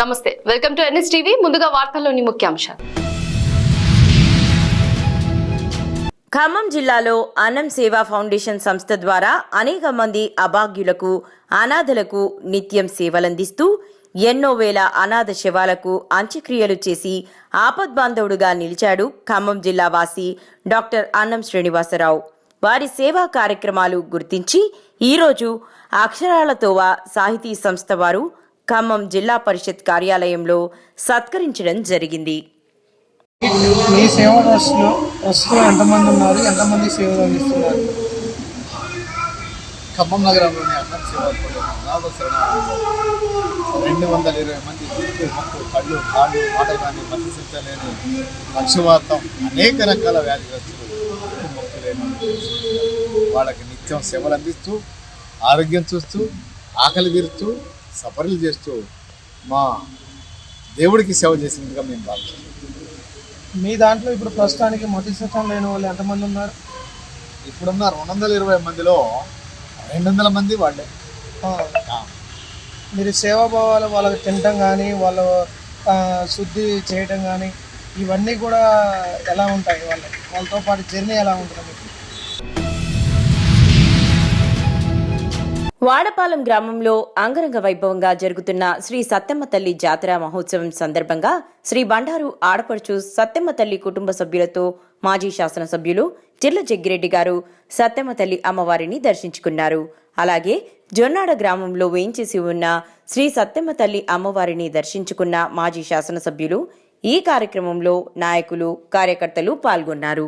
నమస్తే, welcome to NSTV. ముందుగా వార్తల్లోని ముఖ్యాంశాలు. ఖమ్మం జిల్లాలో అన్నం సేవా ఫౌండేషన్ సంస్థ ద్వారా అనేక మంది అభాగ్యులకు, అనాథలకు నిత్యం సేవలందిస్తూ ఎన్నో వేల అనాథ శవాలకు అంత్యక్రియలు చేసి ఆపద్బాంధవుడుగా నిలిచాడు ఖమ్మం జిల్లా వాసి డాక్టర్ అన్నం శ్రీనివాసరావు. వారి సేవా కార్యక్రమాలు గుర్తించి ఈరోజు అక్షరాలతోవ సాహితీ సంస్థ వారు ఖమ్మం జిల్లా పరిషత్ కార్యాలయంలో సత్కరించడం జరిగింది. మీ సేవ బస్సులో ఎంతమంది ఉన్నారు, ఎంతమంది సేవలు అందిస్తున్నారు? ఖమ్మం నగరంలోని అన్నం సేవా అనాథ శరణాలయంలో 220 మంది ముక్కు, కళ్ళు, కాళ్ళు, మాట కానీ మతిసించలేని పక్షవాతం, అనేక రకాల వ్యాధిగ్రస్తులు, ముక్కు లేని వాళ్ళకి నిత్యం సేవలు అందిస్తూ, ఆరోగ్యం చూస్తూ, ఆకలి తీరుతూ, సఫరీలు చేస్తూ మా దేవుడికి సేవ చేసినట్టుగా మేము భావిస్తున్నాం. మీ దాంట్లో ఇప్పుడు ప్రస్తుతానికి మతిస్థితం లేని వాళ్ళు ఎంతమంది ఉన్నారు? ఇప్పుడున్న 220 మందిలో 200 మంది వాళ్ళే. మీరు సేవాభావాలు వాళ్ళకి తినటం కానీ, వాళ్ళు శుద్ధి చేయటం కానీ ఇవన్నీ కూడా ఎలా ఉంటాయి? వాళ్ళతో పాటు జర్నీ ఎలా ఉంటుంది మీకు? వాడపాలెం గ్రామంలో అంగరంగ వైభవంగా జరుగుతున్న శ్రీ సత్తెమ్మ తల్లి జాతర మహోత్సవం సందర్భంగా శ్రీ బండారు ఆడపడుచు సత్తెమ్మ తల్లి కుటుంబ సభ్యులతో మాజీ శాసనసభ్యులు చిర్ల జగ్గిరెడ్డి గారు సత్తెమ్మ తల్లి అమ్మవారిని దర్శించుకున్నారు. అలాగే జొన్నాడ గ్రామంలో వేయించేసి ఉన్న శ్రీ సత్తెమ్మ తల్లి అమ్మవారిని దర్శించుకున్న మాజీ శాసనసభ్యులు. ఈ కార్యక్రమంలో నాయకులు, కార్యకర్తలు పాల్గొన్నారు.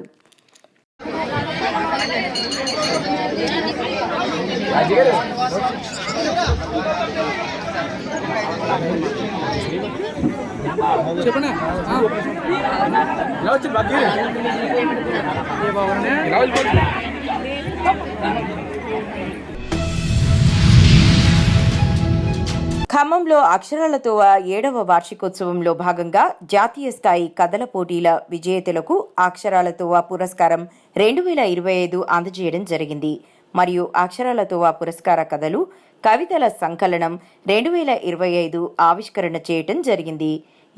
ఖమ్మంలో అక్షరాలతో 7వ వార్షికోత్సవంలో భాగంగా జాతీయ స్థాయి కథల పోటీల విజేతలకు అక్షరాలతో పురస్కారం 2025 అందజేయడం జరిగింది. మరియు అక్షరాలతో పురస్కార కథలు, కవితల సంకలనం 2025 ఆవిష్కరణ చేయటం జరిగింది.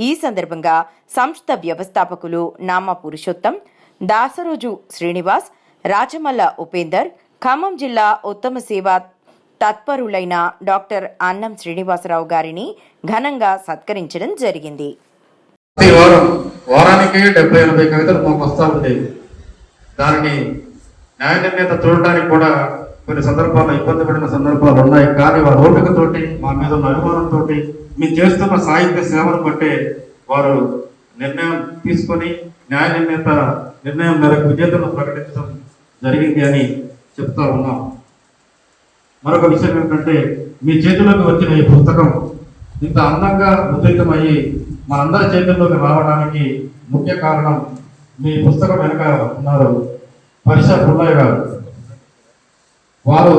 ఈ సందర్భంగా సంస్థ వ్యవస్థాపకులు నామ పురుషోత్తం, దాసరోజు శ్రీనివాస్, రాచమల్ల ఉపేందర్, ఖమ్మం జిల్లా ఉత్తమ సేవా తత్పరులైన డాక్టర్ అన్నం శ్రీనివాసరావు గారిని ఘనంగా సత్కరించడం జరిగింది. వారానికి 70-80 కవితలు మాకు వస్తూ ఉండేవి. దానిని న్యాయ నిర్ణేత చూడటానికి కూడా కొన్ని సందర్భాల్లో ఇబ్బంది పడిన సందర్భాలు ఉన్నాయి. కానీ వారి ఓపికతోటి, మా మీద ఉన్న అభిమానంతో, మేము చేస్తున్న సాహిత్య సేవను బట్టే వారు నిర్ణయం తీసుకొని న్యాయ నిర్ణేత నిర్ణయం మేరకు విజేతలను ప్రకటించడం జరిగింది అని చెప్తా ఉన్నాం. మరొక విషయం ఏంటంటే, మీ చేతిలోకి వచ్చిన ఈ పుస్తకం ఇంత అందంగా ముద్రితమయ్యి మనందరి చేతుల్లోకి రావడానికి ముఖ్య కారణం మీ పుస్తకం వెనుక ఉన్నారు పరిష పుల్లయ్య గారు. వారు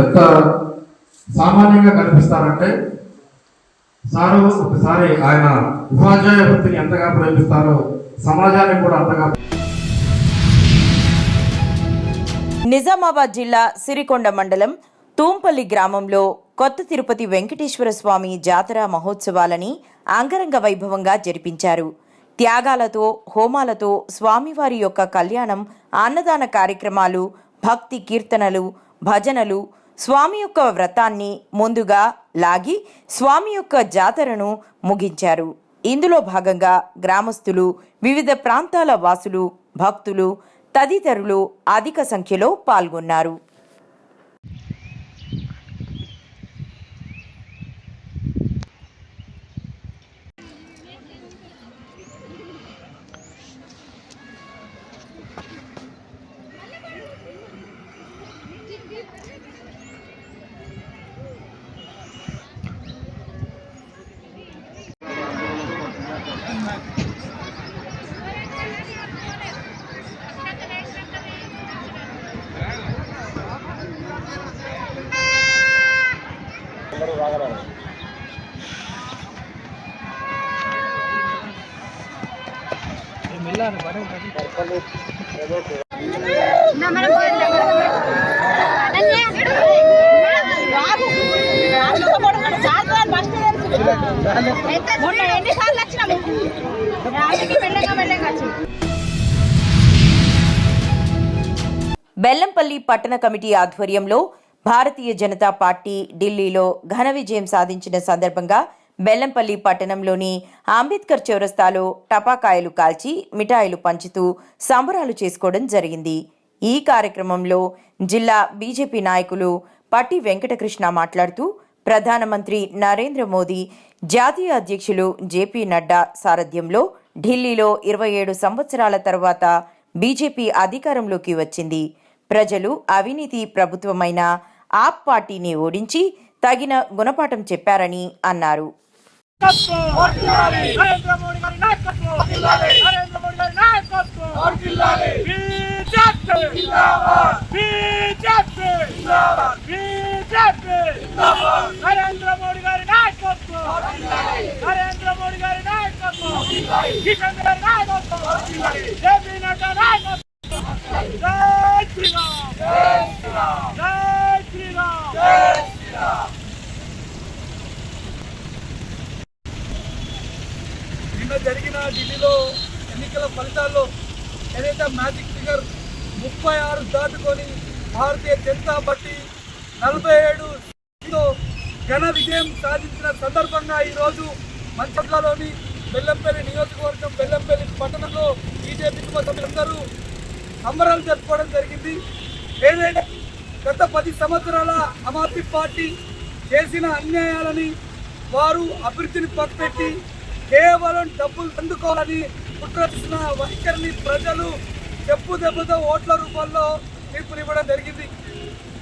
ఎంత సామాన్యంగా కనిపిస్తారంటే, సారు ఒకసారి ఆయన ఉపాధ్యాయ వృత్తిని ఎంతగా ప్రేమిస్తారో సమాజానికి కూడా అంతగా. నిజామాబాద్ జిల్లా సిరికొండ మండలం తూంపల్లి గ్రామంలో కొత్త తిరుపతి వెంకటేశ్వర స్వామి జాతర మహోత్సవాలని అంగరంగ వైభవంగా జరిపించారు. త్యాగాలతో, హోమాలతో స్వామివారి యొక్క కళ్యాణం, అన్నదాన కార్యక్రమాలు, భక్తి కీర్తనలు, భజనలు, స్వామి యొక్క వ్రతాన్ని ముందుగా లాగి స్వామి యొక్క జాతరను ముగించారు. ఇందులో భాగంగా గ్రామస్తులు, వివిధ ప్రాంతాల వాసులు, భక్తులు తదితరులు అధిక సంఖ్యలో పాల్గొన్నారు. మొన్న ఎన్నిసార్లు వచ్చినాము వెళ్ళగా బెల్లంపల్లి పట్టణ కమిటీ ఆధ్వర్యంలో భారతీయ జనతా పార్టీ ఢిల్లీలో ఘన విజయం సాధించిన సందర్భంగా బెల్లంపల్లి పట్టణంలోని అంబేద్కర్ చౌరస్తాలో టపాకాయలు కాల్చి మిఠాయిలు పంచుతూ సంబరాలు చేసుకోవడం జరిగింది. ఈ కార్యక్రమంలో జిల్లా బీజేపీ నాయకులు పట్టి వెంకటకృష్ణ మాట్లాడుతూ ప్రధానమంత్రి నరేంద్ర మోదీ, జాతీయ అధ్యక్షులు జేపీ నడ్డా సారథ్యంలో ఢిల్లీలో 27 సంవత్సరాల తర్వాత బీజేపీ అధికారంలోకి వచ్చింది. ప్రజలు అవినీతి ప్రభుత్వమైన ఆప్ పార్టీని ఓడించి తగిన గుణపాఠం చెప్పారని అన్నారు. నిన్న జరిగిన ఢిల్లీలో ఎన్నికల ఫలితాల్లో ఏదైతే మ్యాజిక్ ఫిగర్ 36 దాటుకొని భారతీయ జనతా పార్టీ 47తో ఘన విజయం సాధించిన సందర్భంగా ఈరోజు మంచిర్యాలలోని బెల్లంపల్లి నియోజకవర్గం బెల్లంపల్లి పట్టణంలో బీజేపీ కుటుంబ సభ్యులందరూ సంబరాలు జరుపుకోవడం జరిగింది. ఏదైతే గత 10 సంవత్సరాల ఆమ్ ఆద్మీ పార్టీ చేసిన అన్యాయాలని, వారు అభివృద్ధిని పక్కపెట్టి కేవలం డబ్బులు అందుకోవాలని కుట్ర చేసిన వైఖరిని ప్రజలు చెప్పు దెబ్బతో ఓట్ల రూపంలో తీర్పునివ్వడం జరిగింది.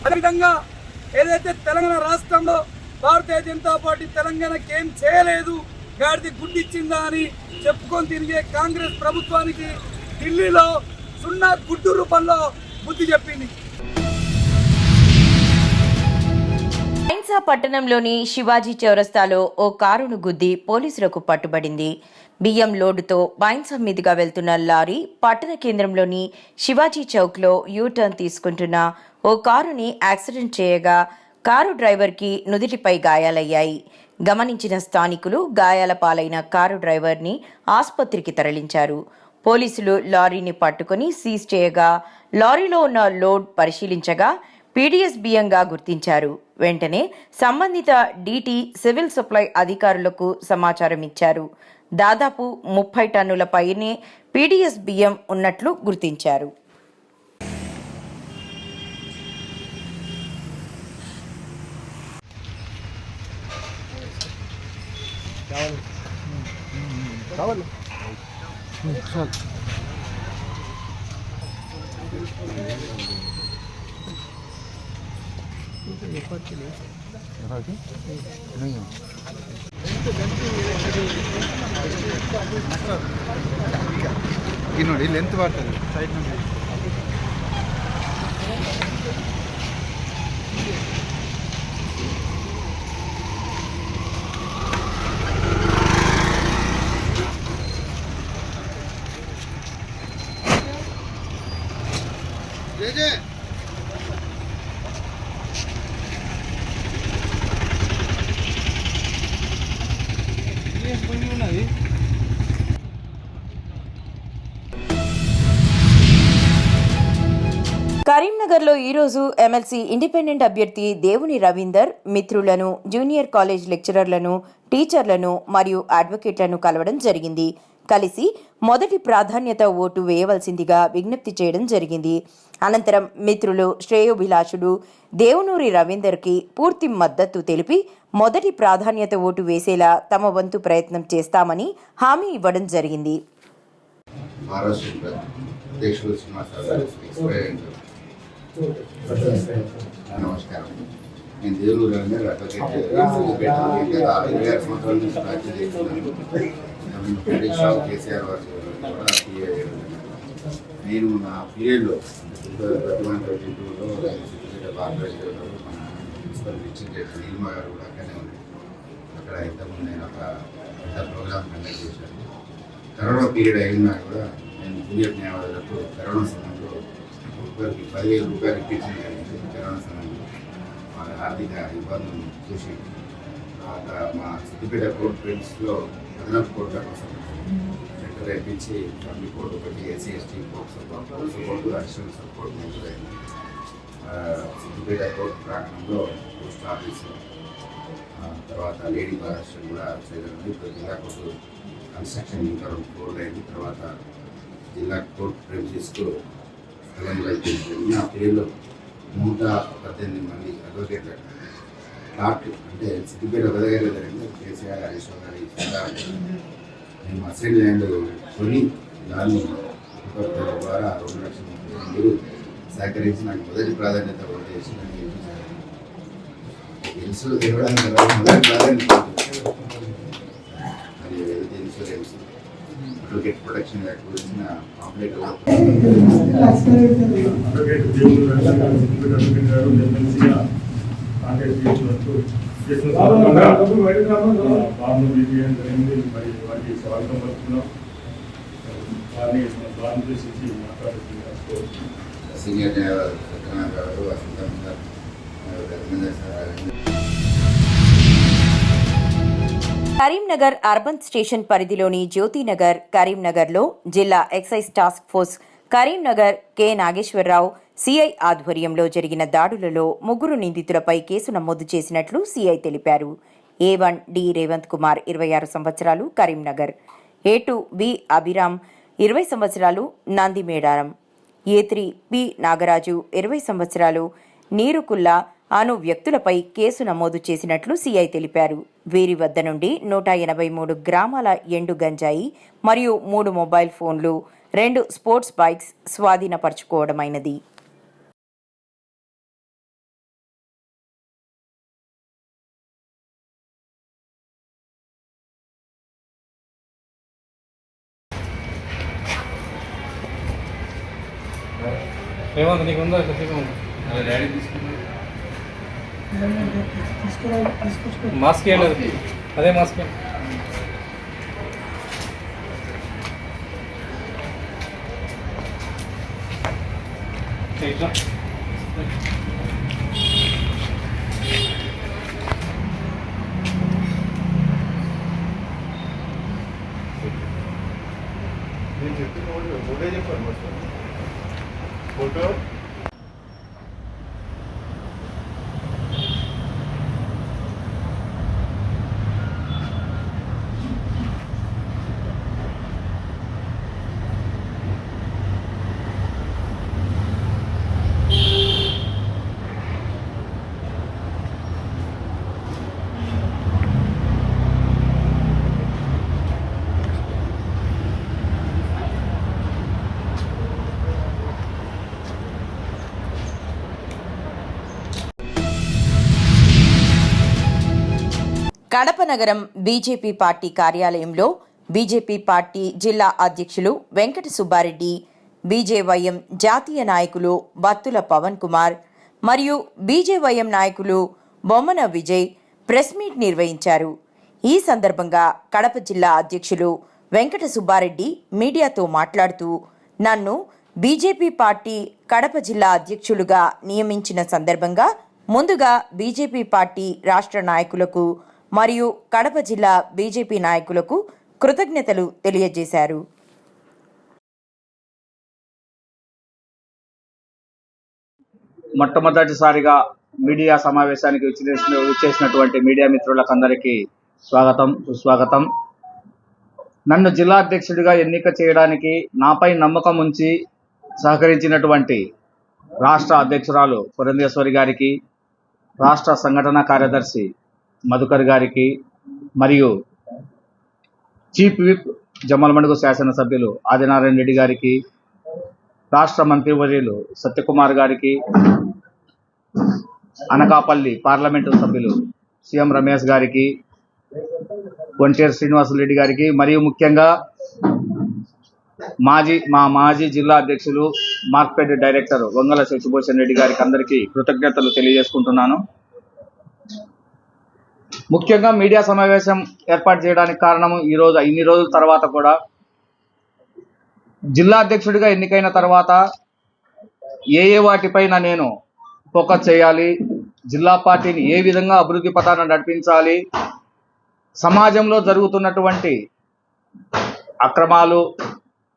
అదేవిధంగా ఏదైతే తెలంగాణ రాష్ట్రంలో భారతీయ జనతా పార్టీ తెలంగాణకి ఏం చేయలేదు, గాడిది గుడ్డిచ్చిందా అని చెప్పుకొని తిరిగే కాంగ్రెస్ ప్రభుత్వానికి ఢిల్లీలో సున్నా గుడ్డు రూపంలో బుద్ధి చెప్పింది. బైన్సా పట్టణంలోని శివాజీ చౌరస్తాలో ఓ కారును గుద్ది పోలీసులకు పట్టుబడింది. బియ్యం లోడుతో బైన్సా మీదుగా వెళ్తున్న లారీ పట్టణ కేంద్రంలోని శివాజీ చౌక్లో యూటర్న్ తీసుకుంటున్న ఓ కారుని యాక్సిడెంట్ చేయగా కారు డ్రైవర్కి నుదిటిపై గాయాలయ్యాయి. గమనించిన స్థానికులు గాయాల పాలైన కారు డ్రైవర్ని ఆసుపత్రికి తరలించారు. పోలీసులు లారీని పట్టుకుని సీజ్ చేయగా లారీలో ఉన్న లోడ్ పరిశీలించగా పీడీఎస్ బియ్యంగా గుర్తించారు. వెంటనే సంబంధిత డీటీ సివిల్ సప్లై అధికారులకు సమాచారం ఇచ్చారు. దాదాపు 30 టన్నుల పైనే పీడీఎస్ బియ్యం ఉన్నట్లు గుర్తించారు. ನೋಡಿ ಲೆಂತ್ ಬರ್ತದೆ ಸೈಡ್ నుండి జే కరీంనగర్లో ఈరోజు ఎమ్మెల్సీ ఇండిపెండెంట్ అభ్యర్థి దేవుని రవీందర్ మిత్రులను, జూనియర్ కాలేజ్ లెక్చరర్లను, టీచర్లను మరియు అడ్వకేట్లను కలవడం జరిగింది. కలిసి మొదటి ప్రాధాన్యత ఓటు వేయవలసిందిగా విజ్ఞప్తి చేయడం జరిగింది. అనంతరం మిత్రులు శ్రేయోభిలాషుడు దేవునూరి రవీందర్కి పూర్తి మద్దతు తెలిపి మొదటి ప్రాధాన్యత ఓటు వేసేలా తమ వంతు ప్రయత్నం చేస్తామని హామీ ఇవ్వడం జరిగింది. నమస్కారం. నేను దేవుడు రవీందర్ అడ్వకేట్. 26 సంవత్సరాల నుంచి ప్రాక్టీస్ చేస్తున్నాను. కేసీఆర్ వారి కూడా పిఏ. నేను నా పీరియడ్లో 2022లో కార్పొరేషన్ మన ప్రిన్సిపల్ రిచింగ్ చేసిన నీలిమ గారు కూడా అక్కడనే ఉంది. అక్కడ ఇంతకుముందు నేను ఒక పెద్ద ప్రోగ్రామ్ కండక్ట్ చేశాను. కరోనా పీరియడ్ అయినా కూడా నేను జూనియర్ న్యాయవాదులకు కరోనా సమయంలో రూపాయలకి 10,000 రూపాయలు ఇప్పించిన జరిగింది. కరోనా సమయంలో వాళ్ళ ఆర్థిక ఇబ్బందులను చూసి తర్వాత మా సిద్దిపేట కోర్టు ప్రిన్స్లో అదనపు కోర్టుల కోసం లెటర్ వేయించి ఫ్యామిలీ కోర్టు ఒకటి SC ST court support additional support మంజూరైంది. సిద్దిపేట కోర్టు ప్రాంగణంలో పోస్ట్ ఆఫీసు తర్వాత లేడీ బార్ అసిస్టెంట్ కూడా చేయగలిగింది. ఇప్పుడు జిల్లా కోర్టు కన్స్ట్రక్షన్ ఇంకా 2 ఫ్లోర్లు అయింది. తర్వాత జిల్లా కోర్టు ప్రిన్సిస్కు స్థలం జరిగింది. ఆ పేరులో 118 మంది అడ్వకేట్ల ప్లాట్ అంటే సిద్దిపేట గదగలో జరిగింది. కేసీఆర్ హరీష్ గారి మేము అసైన్ ల్యాండ్ కొని దాన్ని ద్వారా 2,30,000 సహకరించి నాకు మొదటి ప్రాధాన్యత చేసి ఇన్సూరెన్స్ ఇవ్వడానికి మొదటి ప్రాధాన్యత మరి ఏదైతే ఇన్సూరెన్స్ అడ్వకేట్ ప్రొటెక్షన్ యాక్ట్ గురించిన పాంప్లెట్ సీనియర్ న్యాయవాది సత్యనారాయణ గారు వసంతం గారు కరీంనగర్ అర్బన్ స్టేషన్ పరిధిలోని జ్యోతినగర్ కరీంనగర్లో జిల్లా excise task force Karimnagar K Nageswararao CI ఆధ్వర్యంలో జరిగిన దాడులలో 3 నిందితులపై కేసు నమోదు చేసినట్లు సిఐ తెలిపారు. A1 డి రేవంత్ కుమార్ 26 సంవత్సరాలు కరీంనగర్, A2 బి అభిరామ్ 20 సంవత్సరాలు నందిమేడారం, A3 పి నాగరాజు 20 సంవత్సరాలు నీరుకుల్లా అను వ్యక్తులపై కేసు నమోదు చేసినట్లు సిఐ తెలిపారు. వీరి వద్ద నుండి 183 గ్రామాల ఎండు గంజాయి మరియు 3 మొబైల్ ఫోన్లు, 2 స్పోర్ట్స్ బైక్స్ స్వాధీనపరచుకోవడమైనది. ఏమంత నీకు ఉందా మాస్క్ ఏం లేదు, అదే మాస్క్ ఇట్లా నేను చెప్పిన ఫోటో చెప్పాను ఫోటో కడప నగరం బీజేపీ పార్టీ కార్యాలయంలో బీజేపీ పార్టీ జిల్లా అధ్యక్షులు వెంకట సుబ్బారెడ్డి, బీజేవైఎం జాతీయ నాయకులు బత్తుల పవన్ కుమార్ మరియు బీజేవైఎం నాయకులు బొమ్మన విజయ్ ప్రెస్ మీట్ నిర్వహించారు. ఈ సందర్భంగా కడప జిల్లా అధ్యక్షులు వెంకట సుబ్బారెడ్డి మీడియాతో మాట్లాడుతూ, నన్ను బీజేపీ పార్టీ కడప జిల్లా అధ్యక్షులుగా నియమించిన సందర్భంగా ముందుగా బీజేపీ పార్టీ రాష్ట్ర నాయకులకు మరియు కడప జిల్లా బీజేపీ నాయకులకు కృతజ్ఞతలు తెలియజేశారు. మొట్టమొదటిసారిగా మీడియా సమావేశానికి విచ్చేసినటువంటి మీడియా మిత్రులకందరికీ స్వాగతం, సుస్వాగతం. నన్ను జిల్లా అధ్యక్షుడిగా ఎన్నిక చేయడానికి నాపై నమ్మకం ఉంచి సహకరించినటువంటి రాష్ట్ర అధ్యక్షురాలు పురంధేశ్వరి గారికి, రాష్ట్ర సంఘటన కార్యదర్శి మధుకర్ గారికి మరియు చీఫ్ విప్ జమ్మలమడుగు శాసనసభ్యులు ఆదినారాయణ రెడ్డి గారికి, రాష్ట్ర మంత్రివర్యులు సత్యకుమార్ గారికి, అనకాపల్లి పార్లమెంటు సభ్యులు సీఎం రమేష్ గారికి, ఒంటేరు శ్రీనివాసరెడ్డి గారికి మరియు ముఖ్యంగా మాజీ జిల్లా అధ్యక్షులు మార్కెట్ డైరెక్టర్ వంగల శశిభూషణ్ రెడ్డి గారికి అందరికీ కృతజ్ఞతలు తెలియజేసుకుంటున్నాను. ముఖ్యంగా మీడియా సమావేశం ఏర్పాటు చేయడానికి కారణము ఇన్ని రోజుల తర్వాత కూడా జిల్లా అధ్యక్షుడిగా ఎన్నికైన తర్వాత ఏ వాటిపైన నేను ఫోకస్ చేయాలి, జిల్లా పార్టీని ఏ విధంగా అభివృద్ధి పథాన్ని నడిపించాలి, సమాజంలో జరుగుతున్నటువంటి అక్రమాలు,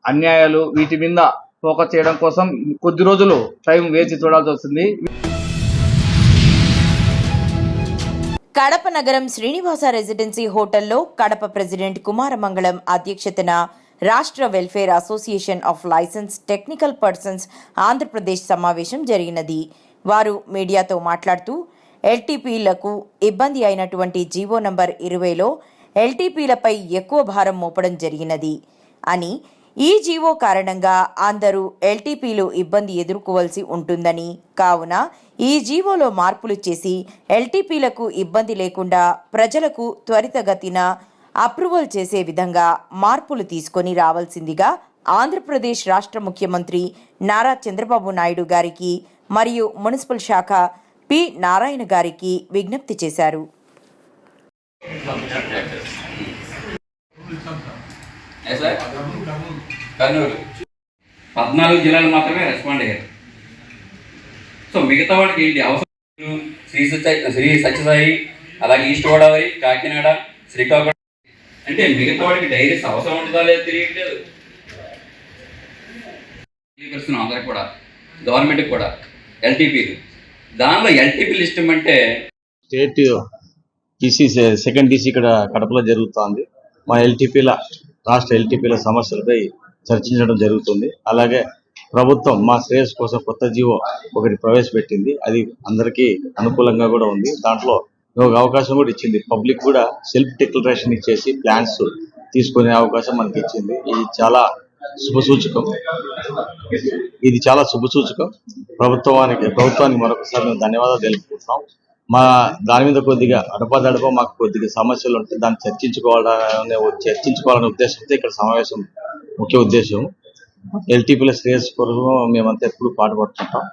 అన్యాయాలు వీటి మీద ఫోకస్ చేయడం కోసం కొద్ది రోజులు టైం వేచి చూడాల్సి వస్తుంది. కడప నగరం శ్రీనివాస రెసిడెన్సీ హోటల్లో కడప ప్రెసిడెంట్ కుమారమంగళం అధ్యక్షతన రాష్ట్ర welfare association off licence technical persons Andhra Pradesh సమావేశం జరిగినది. వారు మీడియాతో మాట్లాడుతూ ఎల్టీపీలకు ఇబ్బంది అయినటువంటి జీవో నంబర్ 20లో ఎల్టీపీలపై ఎక్కువ భారం మోపడం జరిగినది అని, ఈ జీవో కారణంగా అందరూ ఎల్టీపీలు ఇబ్బంది ఎదుర్కోవాల్సి ఉంటుందని, కావున ఈ జీవోలో మార్పులు చేసి ఎల్టీపీలకు ఇబ్బంది లేకుండా ప్రజలకు త్వరితగతిన అప్రూవల్ చేసే విధంగా మార్పులు తీసుకొని రావాల్సిందిగా ఆంధ్రప్రదేశ్ రాష్ట్ర ముఖ్యమంత్రి నారా చంద్రబాబు నాయుడు గారికి మరియు మున్సిపల్ శాఖ పి నారాయణ గారికి విజ్ఞప్తి చేశారు. కర్నూలు 14 జిల్లాలు మాత్రమే రెస్పాండ్ అయ్యారు. సో మిగతా వాళ్ళకి ఏంటి అవసరం? శ్రీ సత్యసాయి, అలాగే ఈస్ట్ గోదావరి, కాకినాడ, శ్రీకాకుళం అంటే మిగతా వాడికి డైరీస్ అవసరం ఉంటుందా లేదు తెలియట్లేదు. తెలియపరుస్తున్నాం అందరికి కూడా, గవర్నమెంట్కి కూడా. ఎల్టీపీలు, దానిలో ఎల్టీపీ లిస్ట్ అంటే స్టేట్ టీసీ సెకండ్ టీసీ ఇక్కడ కడపలో జరుగుతోంది. మా రాష్ట్ర ఎల్టీపీల సమస్యలపై చర్చించడం జరుగుతుంది. అలాగే ప్రభుత్వం మా శ్రేయస్ కోసం కొత్త జీవో ఒకటి ప్రవేశపెట్టింది. అది అందరికీ అనుకూలంగా కూడా ఉంది. దాంట్లో ఒక అవకాశం కూడా ఇచ్చింది. పబ్లిక్ కూడా సెల్ఫ్ డిక్లరేషన్ ఇచ్చేసి ప్లాన్స్ తీసుకునే అవకాశం మనకి ఇచ్చింది. ఇది చాలా శుభసూచకం. ప్రభుత్వానికి మరొకసారి మేము ధన్యవాదాలు తెలుపుకుంటున్నాం. మా దాని మీద కొద్దిగా అడపదడప మాకు కొద్దిగా సమస్యలు ఉంటే దాన్ని చర్చించుకోవాలనే ఉద్దేశంతో ఇక్కడ సమావేశం ముఖ్య ఉద్దేశం. ఎల్టీపీల శ్రేయస్ కొరకు మేమంతా ఎప్పుడు పాటుపడుతుంటాం.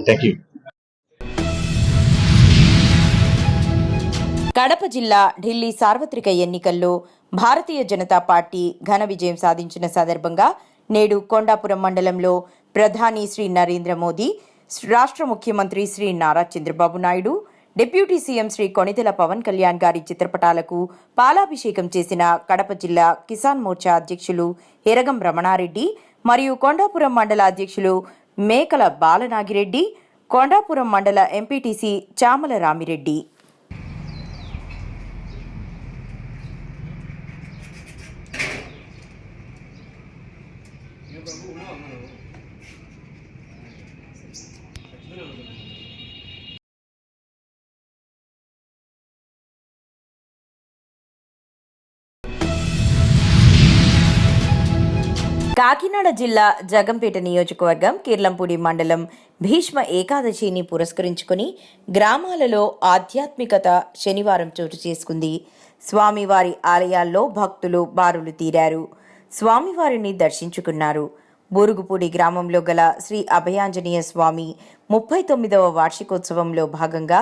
Thank you. కడప జిల్లా ఢిల్లీ సార్వత్రిక ఎన్నికల్లో భారతీయ జనతా పార్టీ ఘన విజయం సాధించిన సందర్భంగా నేడు కొండాపురం మండలంలో ప్రధాని శ్రీ నరేంద్ర మోదీ, రాష్ట్ర ముఖ్యమంత్రి శ్రీ నారా చంద్రబాబు నాయుడు, డిప్యూటీ సీఎం శ్రీ కొణిదెల పవన్ కళ్యాణ్ గారి చిత్రపటాలకు పాలాభిషేకం చేసిన కడప జిల్లా కిసాన్ మోర్చా అధ్యక్షులు ఎరగం రమణారెడ్డి మరియు కొండాపురం మండల అధ్యక్షులు మేకల బాలనాగిరెడ్డి, కొండాపురం మండల ఎంపీటీసీ చామల రామిరెడ్డి. కాకినాడ జిల్లా జగంపేట నియోజకవర్గం కిర్లంపూడి మండలం భీష్మ ఏకాదశిని పురస్కరించుకుని గ్రామాలలో ఆధ్యాత్మికత శనివారం చోటు చేసుకుంది. స్వామివారి ఆలయాల్లో భక్తులు బారులు తీరారు. స్వామివారిని దర్శించుకున్నారు. బూరుగుపూడి గ్రామంలో గల శ్రీ అభయాంజనేయ స్వామి 39వ వార్షికోత్సవంలో భాగంగా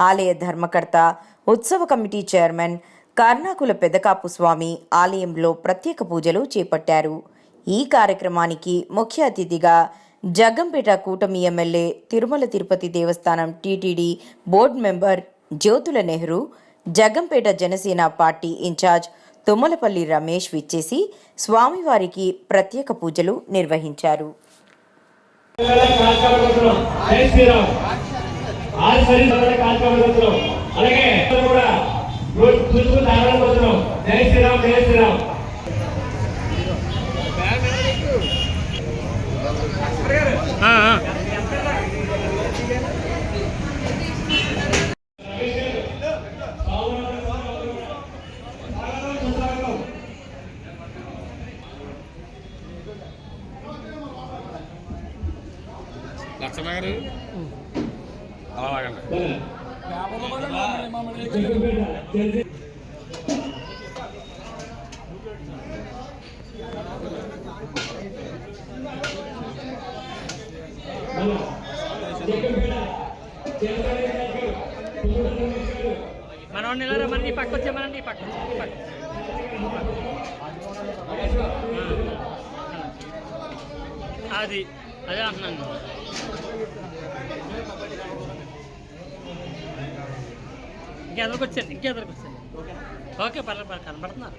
ఆలయ ధర్మకర్త, ఉత్సవ కమిటీ చైర్మన్ కర్ణాకుల పెదకాపు స్వామి ఆలయంలో ప్రత్యేక పూజలు చేపట్టారు. ఈ కార్యక్రమానికి ముఖ్య అతిథిగా జగ్గంపేట కూటమి MLA, Tirumala Tirupati Devasthanam TTD board member Jyothula Nehru, Jaggampeta Janasena party incharge Tummalapalli Ramesh విచ్చేసి స్వామివారికి ప్రత్యేక పూజలు నిర్వహించారు. మనోని పక్క వచ్చామనండి, పక్క అది అదే అంటున్నాను. ఇంకెదరికి వచ్చారు ఇంకెదరికి వచ్చారు ఓకే పర్లేదు కనబడుతున్నారు.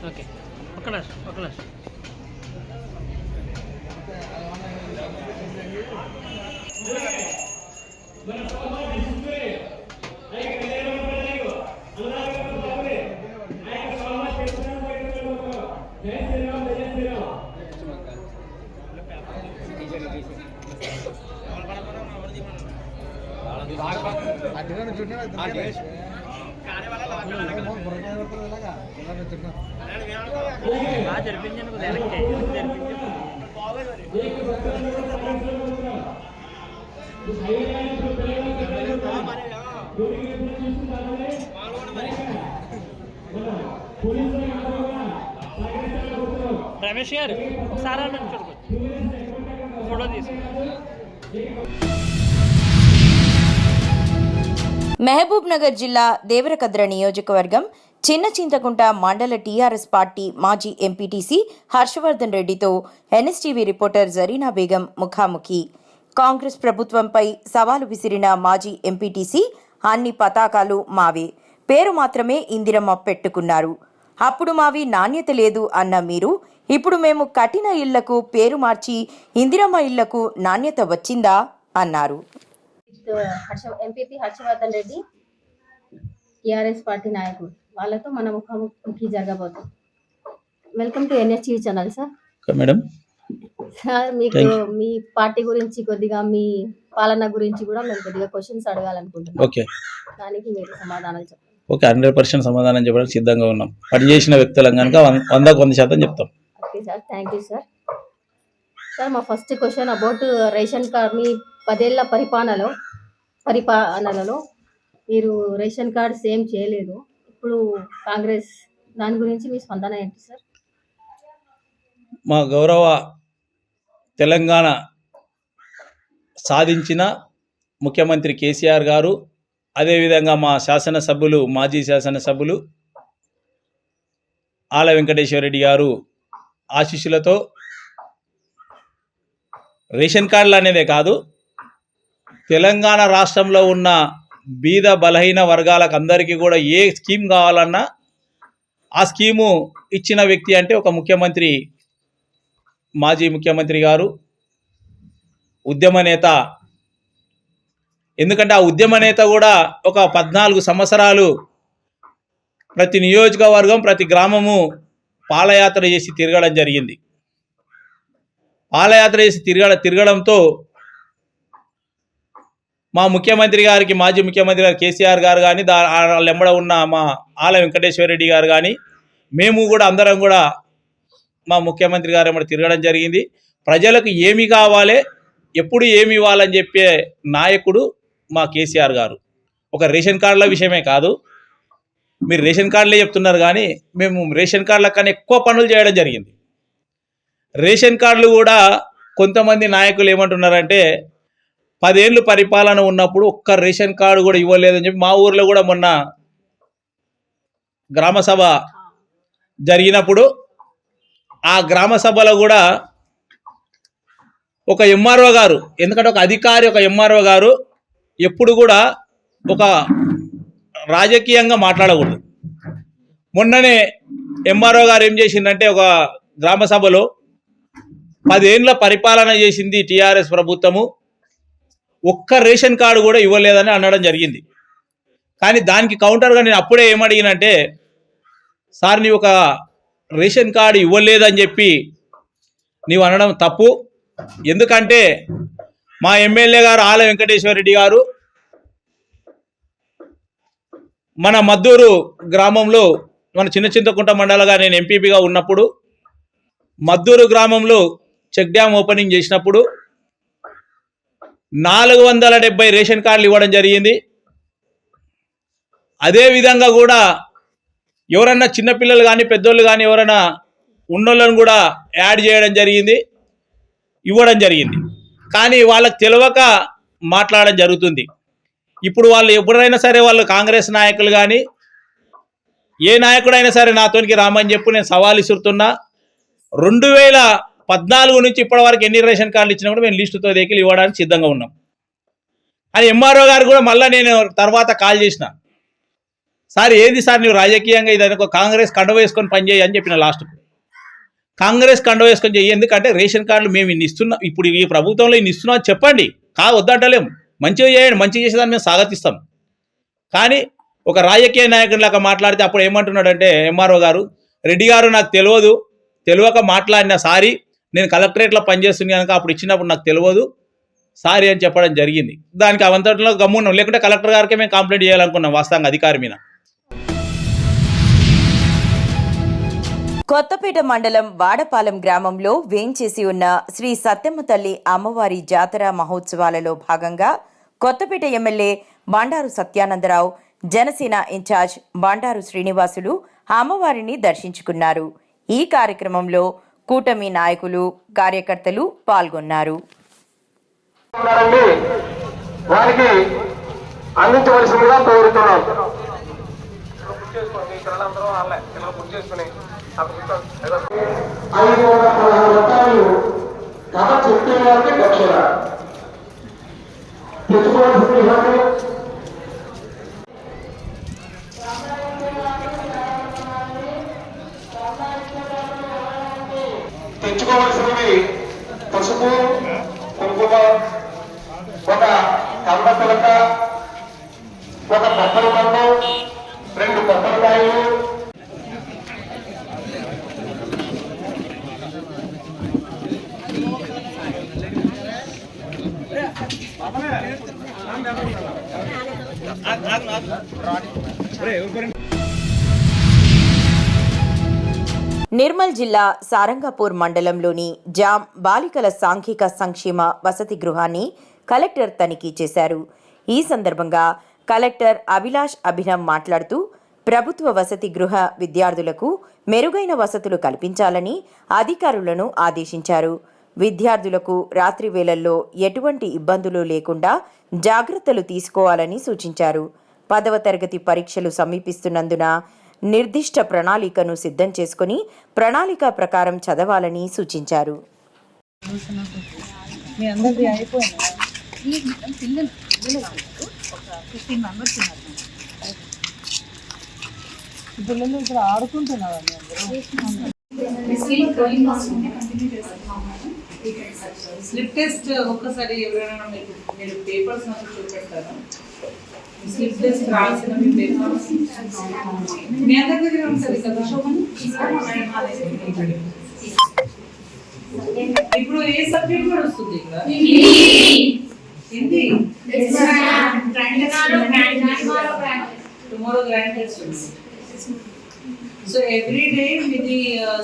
ఓకే ఒక్క నిమిషం బాగా జరిపించండి కొద్దిగా వెనక్కి రమేష్ గారు ఒకసారి చూడవచ్చు ఫోటో తీసుకుంటాం. మహబూబ్ నగర్ జిల్లా దేవరకద్ర నియోజకవర్గం చిన్న చింతకుంట మండల టీఆర్ఎస్ పార్టీ మాజీ ఎంపీటీసీ హర్షవర్ధన్ రెడ్డితో ఎన్ఎస్టీవీ రిపోర్టర్ జరీనా బేగం ముఖాముఖి. కాంగ్రెస్ ప్రభుత్వంపై సవాలు విసిరిన మాజీ ఎంపీటీసీ అన్ని పతాకాలు మావే, పేరు మాత్రమే ఇందిరమ్మ పెట్టుకున్నారు. అప్పుడు మావి నాణ్యత లేదు అన్న మీరు ఇప్పుడు మేము కట్టిన ఇళ్లకు పేరు మార్చి ఇందిరమ్మ ఇళ్లకు నాణ్యత వచ్చిందా అన్నారు. MPP Harshavardhan Reddy TRS party నాయకుడు వాళ్ళతో మన ముఖాముఖి జరగబోతుంది. Welcome to NSTV channel sir. Madam sir మీకు మీ పార్టీ గురించి కొద్దిగా మీ పాలన గురించి కూడా మేము కొద్దిగా క్వశ్చన్స్ అడగాలనుకుంటున్నాం. ఓకే, దానికి మీరు సమాధానాలు చెప్పండి. ఓకే, 100% సమాధానం చెప్పడానికి సిద్ధంగా ఉన్నాం. పనిచేసిన వ్యక్తులం కనుక 100% చెప్తాం. Okay sir, thank you sir. Sir మా first question about ration card. మీ 10 ఏళ్ల పరిపాలనలో మీరు రేషన్ కార్డ్ సేమ్ చేయలేదు. ఇప్పుడు కాంగ్రెస్ దాని గురించి మీ స్పందన ఏంటి సార్? మా గౌరవ తెలంగాణ సాధించిన ముఖ్యమంత్రి కేసీఆర్ గారు, అదేవిధంగా మా శాసనసభ్యులు మాజీ శాసనసభ్యులు ఆల వెంకటేశ్వర రెడ్డి గారు ఆశీస్సులతో రేషన్ కార్డులు అనేదే కాదు, తెలంగాణ రాష్ట్రంలో ఉన్న బీద బలహీన వర్గాలకు అందరికీ కూడా ఏ స్కీమ్ కావాలన్నా ఆ స్కీము ఇచ్చిన వ్యక్తి అంటే ఒక ముఖ్యమంత్రి, మాజీ ముఖ్యమంత్రి గారు, ఉద్యమ నేత. ఎందుకంటే ఆ ఉద్యమ నేత కూడా ఒక 14 సంవత్సరాలు ప్రతి నియోజకవర్గం ప్రతి గ్రామము పాదయాత్ర చేసి తిరగడం జరిగింది. పాదయాత్ర చేసి తిరగడంతో మా ముఖ్యమంత్రి గారికి, మాజీ ముఖ్యమంత్రి గారు కేసీఆర్ గారు కానీ, లెంబడ ఉన్న మా ఆల వెంకటేశ్వర రెడ్డి గారు కానీ, మేము కూడా అందరం కూడా మా ముఖ్యమంత్రి గారు ఏమన్నా తిరగడం జరిగింది. ప్రజలకు ఏమి కావాలి, ఎప్పుడు ఏమి ఇవ్వాలని చెప్పే నాయకుడు మా కేసీఆర్ గారు. ఒక రేషన్ కార్డుల విషయమే కాదు, మీరు రేషన్ కార్డులే చెప్తున్నారు కానీ మేము రేషన్ కార్డుల కన్నా ఎక్కువ పనులు చేయడం జరిగింది. రేషన్ కార్డులు కూడా కొంతమంది నాయకులు ఏమంటున్నారంటే 10 ఏళ్ళు పరిపాలన ఉన్నప్పుడు ఒక్క రేషన్ కార్డు కూడా ఇవ్వలేదని చెప్పి మా ఊర్లో కూడా మొన్న గ్రామ సభ జరిగినప్పుడు ఆ గ్రామ సభలో కూడా ఒక ఎంఆర్ఓ గారు, ఎందుకంటే ఒక అధికారి, ఒక ఎంఆర్ఓ గారు ఎప్పుడు కూడా ఒక రాజకీయంగా మాట్లాడకూడదు. మొన్ననే ఎంఆర్ఓ గారు ఏం చేసిందంటే ఒక గ్రామ సభలో 10 ఏళ్ళ పరిపాలన చేసింది టీఆర్ఎస్ ప్రభుత్వము, ఒక్క రేషన్ కార్డు కూడా ఇవ్వలేదని అనడం జరిగింది. కానీ దానికి కౌంటర్గా నేను అప్పుడే ఏమడిగినంటే, సార్ నీవు ఒక రేషన్ కార్డు ఇవ్వలేదని చెప్పి నీవు అనడం తప్పు. ఎందుకంటే మా ఎమ్మెల్యే గారు ఆల వెంకటేశ్వర రెడ్డి గారు మన మద్దూరు గ్రామంలో, మన చిన్న చింతకుంట మండలంగా నేను ఎంపీపీగా ఉన్నప్పుడు మద్దూరు గ్రామంలో చెక్ డ్యామ్ ఓపెనింగ్ చేసినప్పుడు 470 రేషన్ కార్డులు ఇవ్వడం జరిగింది. అదేవిధంగా కూడా ఎవరన్నా చిన్నపిల్లలు కానీ పెద్దోళ్ళు కానీ ఎవరైనా ఉన్నోళ్ళను కూడా యాడ్ చేయడం జరిగింది, ఇవ్వడం జరిగింది. కానీ వాళ్ళకి తెలియక మాట్లాడడం జరుగుతుంది. ఇప్పుడు వాళ్ళు ఎప్పుడైనా సరే వాళ్ళు కాంగ్రెస్ నాయకులు కానీ ఏ నాయకుడైనా సరే నాతోనికి రామని చెప్పి నేను సవాల్ ఇస్తున్నా. 14 నుంచి ఇప్పటి వరకు ఎన్ని రేషన్ కార్డులు ఇచ్చినా కూడా మేము లిస్టుతో దగ్గర ఇవ్వడానికి సిద్ధంగా ఉన్నాం అని ఎంఆర్ఓ గారు కూడా మళ్ళీ నేను తర్వాత కాల్ చేసిన, సార్ ఏది సార్ నువ్వు రాజకీయంగా ఇది అనుకో, కాంగ్రెస్ కండ వేసుకొని పనిచేయి అని చెప్పిన. లాస్ట్కు కాంగ్రెస్ కండ వేసుకొని చెయ్యి, ఎందుకంటే రేషన్ కార్డులు మేము ఇన్ని ఇస్తున్నాం, ఇప్పుడు ఈ ప్రభుత్వంలో ఇన్ని ఇస్తున్నాం చెప్పండి, వద్దంటలేము, మంచిగా చేయండి, మంచిగా చేసేదాన్ని మేము స్వాగతిస్తాం. కానీ ఒక రాజకీయ నాయకుడిలాగా మాట్లాడితే అప్పుడు ఏమంటున్నాడంటే ఎంఆర్ఓ గారు, రెడ్డి గారు నాకు తెలియక మాట్లాడిన, సారీ నేను కలెక్టరేట్లో పనిచేస్తుంది కనుక అప్పుడు ఇచ్చినప్పుడు నాకు తెలియదు సారీ అని చెప్పడం జరిగింది. దానికి అవంతట్లో గమ్మున్నాం, లేకుంటే కలెక్టర్ గారికి మేము కంప్లైంట్ చేయాలనుకున్నాం వాస్తవంగా అధికారి మీద. కొత్తపేట మండలం వాడపాలెం గ్రామంలో వేంచేసి ఉన్న శ్రీ సత్యమ్మ తల్లి అమ్మవారి జాతర మహోత్సవాలలో భాగంగా కొత్తపేట ఎమ్మెల్యే బండారు సత్యానందరావు, జనసేన ఇన్ఛార్జ్ బండారు శ్రీనివాసులు అమ్మవారిని దర్శించుకున్నారు. ఈ కార్యక్రమంలో కూటమి నాయకులు, కార్యకర్తలు పాల్గొన్నారు. వారికి అందించవలసిందిగా కోరుతున్నాం. తెచ్చుకోవాల్సినవి పసుపు, కుంకుమ, ఒక కంద పిలక, ఒక కొబ్బరి బండం, 2 కొబ్బరికాయలు, నిర్మల్ జిల్లా సారంగపూర్ మండలంలోని జామ్ బాలికల సాంఘిక సంక్షేమ వసతి గృహాన్ని కలెక్టర్ తనిఖీ చేశారు. ఈ సందర్భంగా కలెక్టర్ అభిలాష్ అభినవ్ మాట్లాడుతూ ప్రభుత్వ వసతి గృహ విద్యార్థులకు మెరుగైన వసతులు కల్పించాలని అధికారులను ఆదేశించారు. విద్యార్థులకు రాత్రి వేళల్లో ఎటువంటి ఇబ్బందులు లేకుండా జాగ్రత్తలు తీసుకోవాలని సూచించారు. 10వ తరగతి పరీక్షలు సమీపిస్తున్నందున నిర్దిష్ట ప్రణాళికను సిద్ధం చేసుకుని ప్రణాళిక ప్రకారం చదవాలని సూచించారు. స్లిప్ టెస్ట్ ఒక్కసారి ఎవరైనా మీరు పేపర్స్ నాకు చూపెడతారా? స్లిప్ టెస్ట్ రాసిన పేపర్స్ మీ అందరి దగ్గర ఉంటుంది కదా శోభన్? ఇప్పుడు ఏ సబ్జెక్ట్ కూడా వస్తుంది ఇక్కడ? హిందీ. టుమారో గ్రాండ్ టెస్ట్ ఉంది. సో ఎవ్రీ డే మీది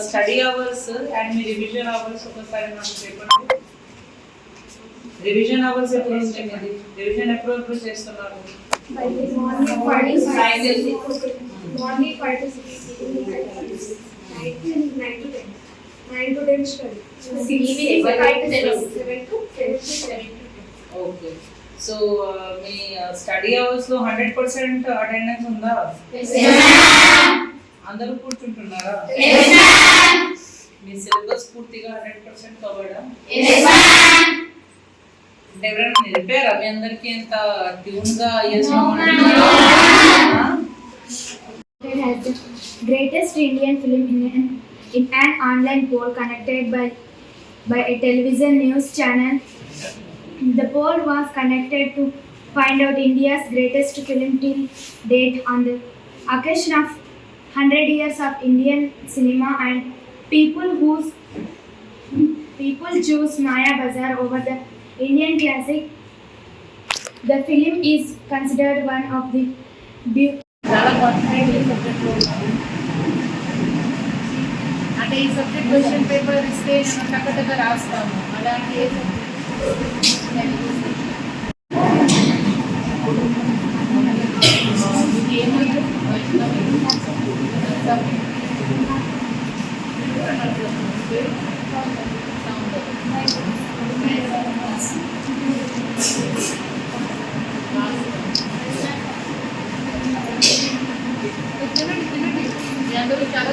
study hours and me revision hours ఒకసారి నాకు చెప్పండి. రివిజన్ అవర్స్ ఎప్పుడు ఉంటాయి? మీది రివిజన్ ఎప్పుడు చేస్తున్నారు? Morning 5 to 6, 9 to 10 study. 7 to 10. Okay. So me study hours లో 100% అటెండెన్స్ ఉందా? అందరూ కూర్చుంటున్నారా? మీ సిలబస్ పూర్తిగా 100% కవర్డా? అంటే ఎవరైనా నిలిపారా మీ అందరికి ఎంత ట్యూన్ గా Greatest Indian film in an online poll conducted by a television news channel. The poll was conducted to find out India's greatest film till date on the occasion of 100 years of Indian cinema, and people choose Maya Bazaar over the Indian classic. The film is considered one of the అంటే ఈ subject question paper ఇస్తే నేను టక్కటక్క రాస్తాము. అలాంటి అందరూ చాలా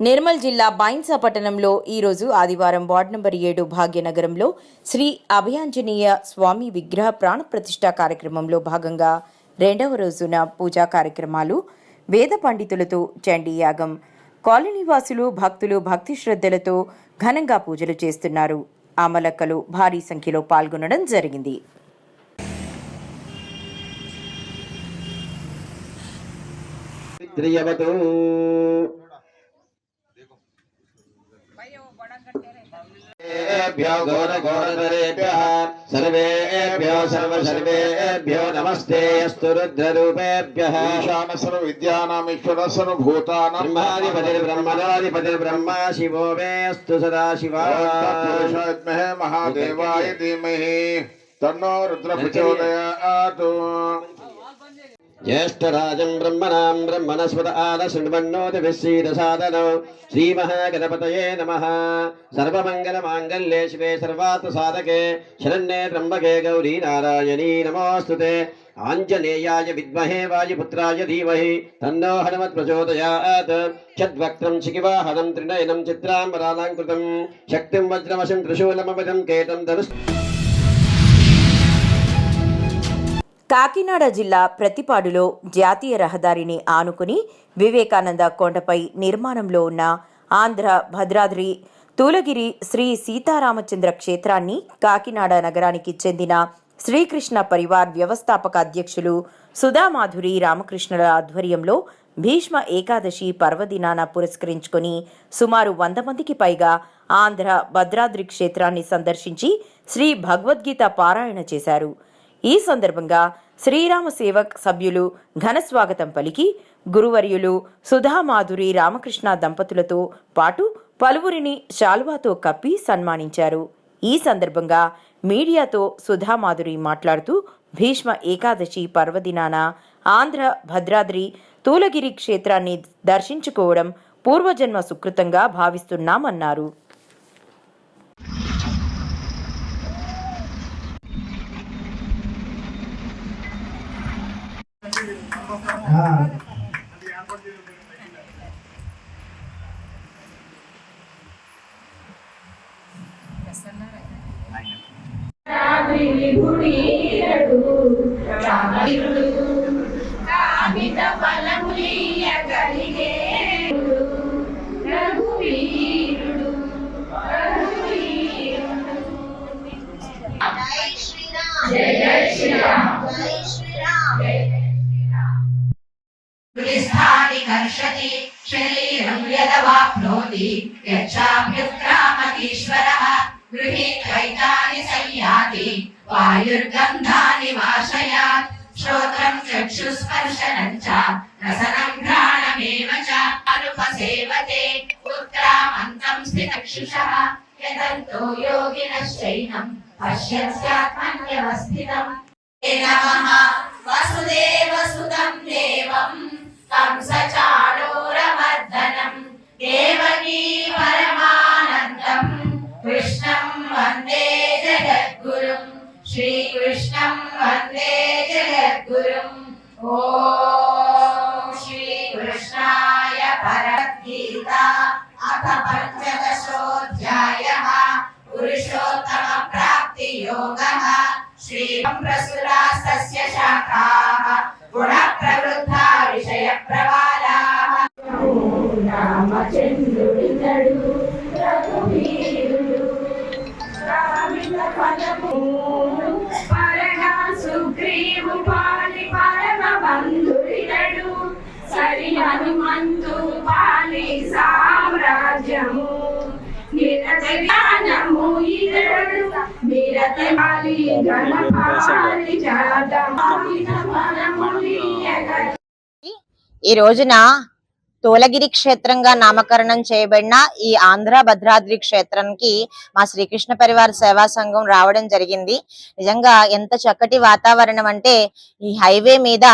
నిర్మల్ జిల్లా బైన్సా పట్టణంలో ఈరోజు ఆదివారం వార్డు నంబర్ 7 భాగ్యనగరంలో శ్రీ అభయాంజనేయ స్వామి విగ్రహ ప్రాణప్రతిష్ఠ కార్యక్రమంలో భాగంగా 2వ రోజున పూజా కార్యక్రమాలు, వేద పండితులతో చండీ యాగం, కాలనీవాసులు భక్తులు భక్తి శ్రద్ధలతో ఘనంగా పూజలు చేస్తున్నారు. ఆమలక్కలు భారీ సంఖ్యలో పాల్గొనడం జరిగింది. सर्वेभ्यो नमस्ते अस्तु रुद्ररूपेभ्यः ईशान सर्वविद्यानामीश्वर सर्वभूतानां ब्रह्मणाधिपतिर्ब्रह्मा शिवो मे अस्तु सदाशिवः पुरुषात्महे महादेवाय धीमहि तन्नो रुद्र प्रचोदयात् ज्येष्ठराजं ब्रह्मणां ब्रह्मणस्पत आदशृण्वन्नोतिभिस्सीदसादनौ श्रीमहागणपतये नमः। सर्वमङ्गलमाङ्गल्ये शिवे सर्वार्थसाधके शरण्ये त्र्यम्बके गौरी नारायणी नमोऽस्तुते। आञ्जनेयाय विद्महे वायुपुत्राय धीमहि तन्नो हनुमत् प्रचोदयात्। षड्वक्त्रं शिखिवाहनं त्रिनयनं चित्राम्बरालङ्कृतं शक्तिं वज्रवशं त्रिशूलमवदं केतं धनुः। కాకినాడ జిల్లా ప్రతిపాడులో జాతీయ రహదారిని ఆనుకుని వివేకానంద కొండపై నిర్మాణంలో ఉన్న ఆంధ్ర భద్రాద్రి తూలగిరి శ్రీ సీతారామచంద్ర క్షేత్రాన్ని కాకినాడ నగరానికి చెందిన శ్రీకృష్ణ పరివార్ వ్యవస్థాపక అధ్యక్షులు సుధామాధురి రామకృష్ణుల ఆధ్వర్యంలో భీష్మ ఏకాదశి పర్వదినాన పురస్కరించుకొని సుమారు 100 మందికి పైగా ఆంధ్ర భద్రాద్రి క్షేత్రాన్ని సందర్శించి శ్రీ భగవద్గీత పారాయణ చేశారు. ఈ సందర్భంగా శ్రీరామ సేవక్ సభ్యులు ఘన స్వాగతం పలికి గురువర్యులు సుధామాధురి రామకృష్ణ దంపతులతో పాటు పలువురిని శాలువాతో కప్పి సన్మానించారు. ఈ సందర్భంగా మీడియాతో సుధామాధురి మాట్లాడుతూ భీష్మ ఏకాదశి పర్వదినాన ఆంధ్ర భద్రాద్రి తూలగిరి క్షేత్రాన్ని దర్శించుకోవడం పూర్వజన్మ సుకృతంగా భావిస్తున్నామన్నారు. कर्षति शरीरं यदवाप्नोति यच्चाप्युत्क्रामतीश्वरः गृहीत्वैतानि संयाति वायुर्गन्धानि वाशयात् श्रोत्रं चक्षुस्पर्शनं च रसनं घ्राणमेव च अनुपसेवते उत्क्रामन्तं स्थितचक्षुषः यदन्तो योगिनश्चैनं पश्यत्यात्मन्यवस्थितम्। नमः वसुदेवसुतं देवम् कंसचाणूरमर्दनं देवकी परमानन्दं कृष्णं वन्दे जगद्गुरुं श्रीकृष्णं वन्दे जगद्गुरुम्। ॐ श्रीकृष्णाय भगवद्गीता अथ पञ्चदशोऽध्यायः पुरुषोत्तमप्राप्तियोगः। श्रीप्रसुरास्तस्य शाखाः गुणः प्रवृद्धा विषयप्रवालाः। रामचन्द्रुडितडु रघुवीरुडु रामितपदमु परगा सुग्रीवु पालि परमबन्धुडितडु सरि हनुमन्तु पालि साम्राज्यमु निरते ज्ञानमु इतडु निरते पालि गणपालि ఈ రోజున తోలగిరి క్షేత్రంగా నామకరణం చేయబడిన ఈ ఆంధ్ర భద్రాద్రి క్షేత్రానికి మా శ్రీకృష్ణ పరివార్ సేవా సంఘం రావడం జరిగింది. నిజంగా ఎంత చక్కటి వాతావరణం అంటే ఈ హైవే మీద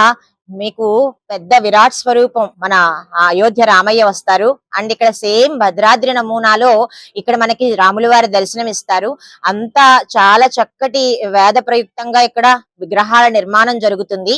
మీకు పెద్ద విరాట్ స్వరూపం మన అయోధ్య రామయ్య వస్తారు. అండ్ ఇక్కడ సేమ్ భద్రాద్రి నమూనాలో ఇక్కడ మనకి రాముల వారి దర్శనం ఇస్తారు. అంతా చాలా చక్కటి వేద ప్రయుక్తంగా ఇక్కడ విగ్రహాల నిర్మాణం జరుగుతుంది.